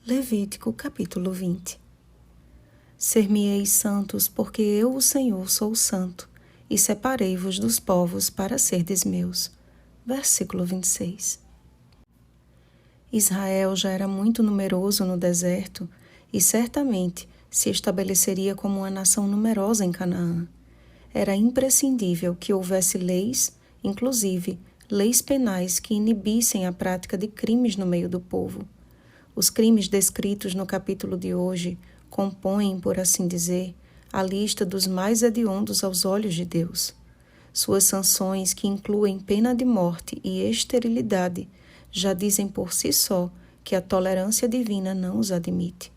Levítico capítulo 20. Ser-me-eis santos, porque eu, o Senhor, sou santo, e separei-vos dos povos para serdes meus. Versículo 26. Israel já era muito numeroso no deserto e certamente se estabeleceria como uma nação numerosa em Canaã. Era imprescindível que houvesse leis, inclusive leis penais que inibissem a prática de crimes no meio do povo. Os crimes descritos no capítulo de hoje compõem, por assim dizer, a lista dos mais hediondos aos olhos de Deus. Suas sanções, que incluem pena de morte e esterilidade, já dizem por si só que a tolerância divina não os admite.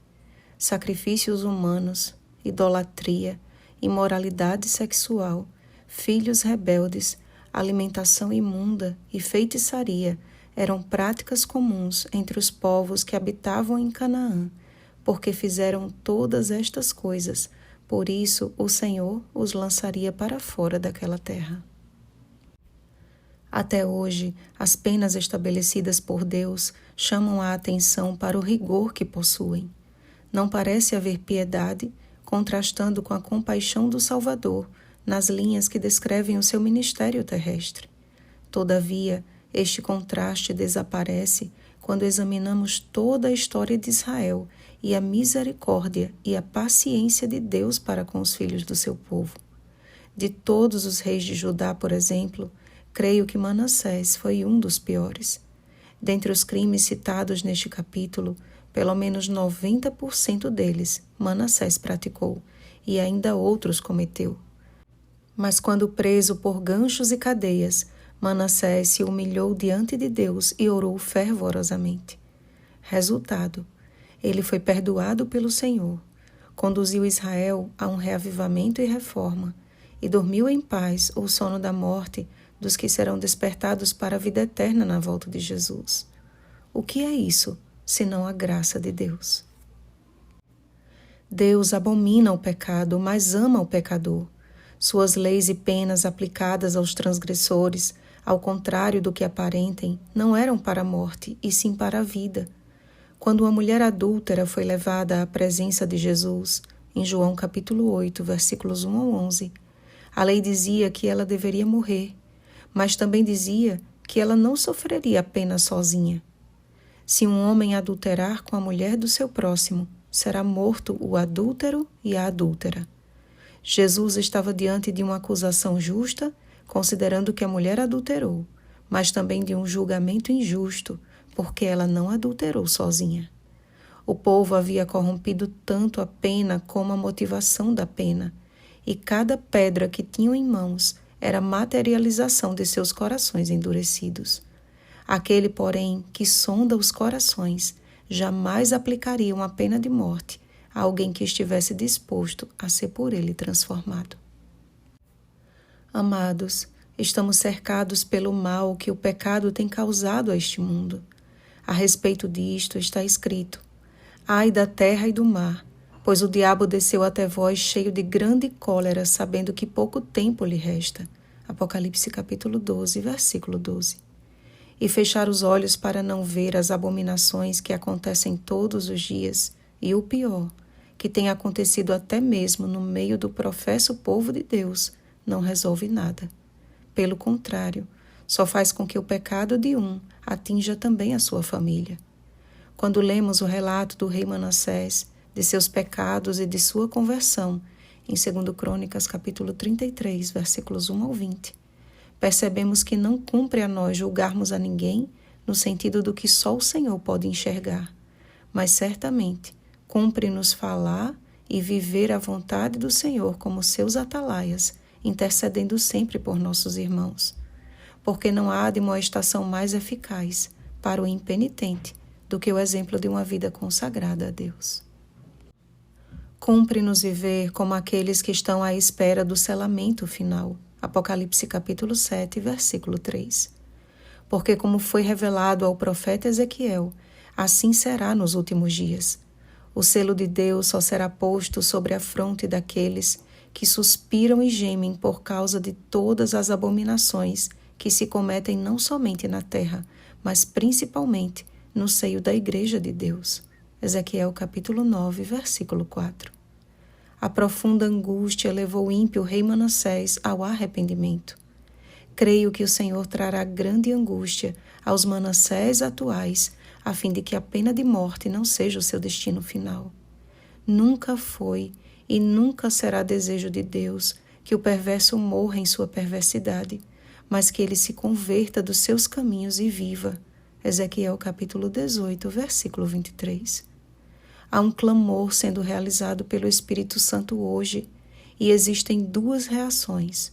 Sacrifícios humanos, idolatria, imoralidade sexual, filhos rebeldes, alimentação imunda e feitiçaria eram práticas comuns entre os povos que habitavam em Canaã, porque fizeram todas estas coisas. Por isso, o Senhor os lançaria para fora daquela terra. Até hoje, as penas estabelecidas por Deus chamam a atenção para o rigor que possuem. Não parece haver piedade, contrastando com a compaixão do Salvador nas linhas que descrevem o seu ministério terrestre. Todavia, este contraste desaparece quando examinamos toda a história de Israel e a misericórdia e a paciência de Deus para com os filhos do seu povo. De todos os reis de Judá, por exemplo, creio que Manassés foi um dos piores. Dentre os crimes citados neste capítulo, pelo menos 90% deles Manassés praticou e ainda outros cometeu. Mas quando preso por ganchos e cadeias, Manassés se humilhou diante de Deus e orou fervorosamente. Resultado: ele foi perdoado pelo Senhor, conduziu Israel a um reavivamento e reforma, e dormiu em paz o sono da morte dos que serão despertados para a vida eterna na volta de Jesus. O que é isso, senão a graça de Deus? Deus abomina o pecado, mas ama o pecador. Suas leis e penas aplicadas aos transgressores, ao contrário do que aparentem, não eram para a morte, e sim para a vida. Quando uma mulher adúltera foi levada à presença de Jesus, em João capítulo 8, versículos 1 ao 11, a lei dizia que ela deveria morrer, mas também dizia que ela não sofreria a pena sozinha. Se um homem adulterar com a mulher do seu próximo, será morto o adúltero e a adúltera. Jesus estava diante de uma acusação justa, considerando que a mulher adulterou, mas também de um julgamento injusto, porque ela não adulterou sozinha. O povo havia corrompido tanto a pena como a motivação da pena, e cada pedra que tinham em mãos era materialização de seus corações endurecidos. Aquele, porém, que sonda os corações, jamais aplicaria uma pena de morte a alguém que estivesse disposto a ser por ele transformado. Amados, estamos cercados pelo mal que o pecado tem causado a este mundo. A respeito disto está escrito: ai da terra e do mar, pois o diabo desceu até vós cheio de grande cólera, sabendo que pouco tempo lhe resta. Apocalipse capítulo 12, versículo 12. E fechar os olhos para não ver as abominações que acontecem todos os dias, e o pior, que tem acontecido até mesmo no meio do professo povo de Deus, não resolve nada. Pelo contrário, só faz com que o pecado de um atinja também a sua família. Quando lemos o relato do rei Manassés, de seus pecados e de sua conversão, em 2 Crônicas capítulo 33, versículos 1 ao 20, percebemos que não cumpre a nós julgarmos a ninguém no sentido do que só o Senhor pode enxergar, mas certamente cumpre-nos falar e viver a vontade do Senhor como seus atalaias, intercedendo sempre por nossos irmãos, porque não há admoestação mais eficaz para o impenitente do que o exemplo de uma vida consagrada a Deus. Cumpre-nos viver como aqueles que estão à espera do selamento final. Apocalipse capítulo 7, versículo 3. Porque como foi revelado ao profeta Ezequiel, assim será nos últimos dias. O selo de Deus só será posto sobre a fronte daqueles que suspiram e gemem por causa de todas as abominações que se cometem não somente na terra, mas principalmente no seio da Igreja de Deus. Ezequiel capítulo 9, versículo 4. A profunda angústia levou o ímpio rei Manassés ao arrependimento. Creio que o Senhor trará grande angústia aos Manassés atuais, a fim de que a pena de morte não seja o seu destino final. Nunca foi e nunca será desejo de Deus que o perverso morra em sua perversidade, mas que ele se converta dos seus caminhos e viva. Ezequiel capítulo 18, versículo 23. Há um clamor sendo realizado pelo Espírito Santo hoje, e existem duas reações: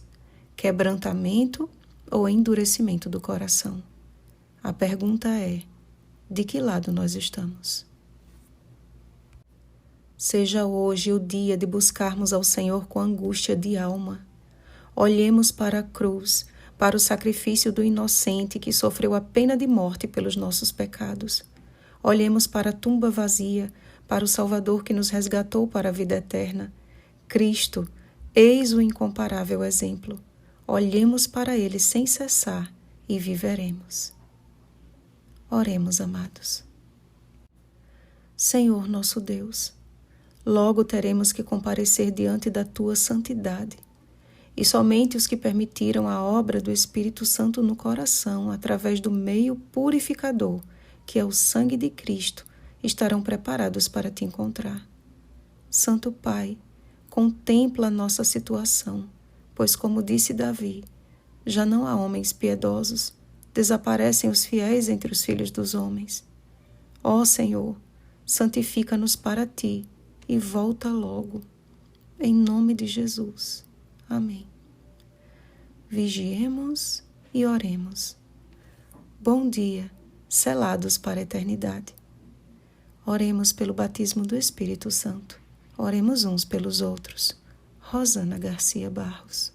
quebrantamento ou endurecimento do coração. A pergunta é: de que lado nós estamos? Seja hoje o dia de buscarmos ao Senhor com angústia de alma. Olhemos para a cruz, para o sacrifício do inocente que sofreu a pena de morte pelos nossos pecados. Olhemos para a tumba vazia, para o Salvador que nos resgatou para a vida eterna. Cristo, eis o incomparável exemplo. Olhemos para Ele sem cessar e viveremos. Oremos, amados. Senhor nosso Deus, logo teremos que comparecer diante da Tua santidade, e somente os que permitiram a obra do Espírito Santo no coração, através do meio purificador, que é o sangue de Cristo, estarão preparados para Te encontrar. Santo Pai, contempla a nossa situação, pois, como disse Davi, já não há homens piedosos, desaparecem os fiéis entre os filhos dos homens. Ó Senhor, santifica-nos para Ti e volta logo. Em nome de Jesus. Amém. Vigiemos e oremos. Bom dia, selados para a eternidade. Oremos pelo batismo do Espírito Santo. Oremos uns pelos outros. Rosana Garcia Barros.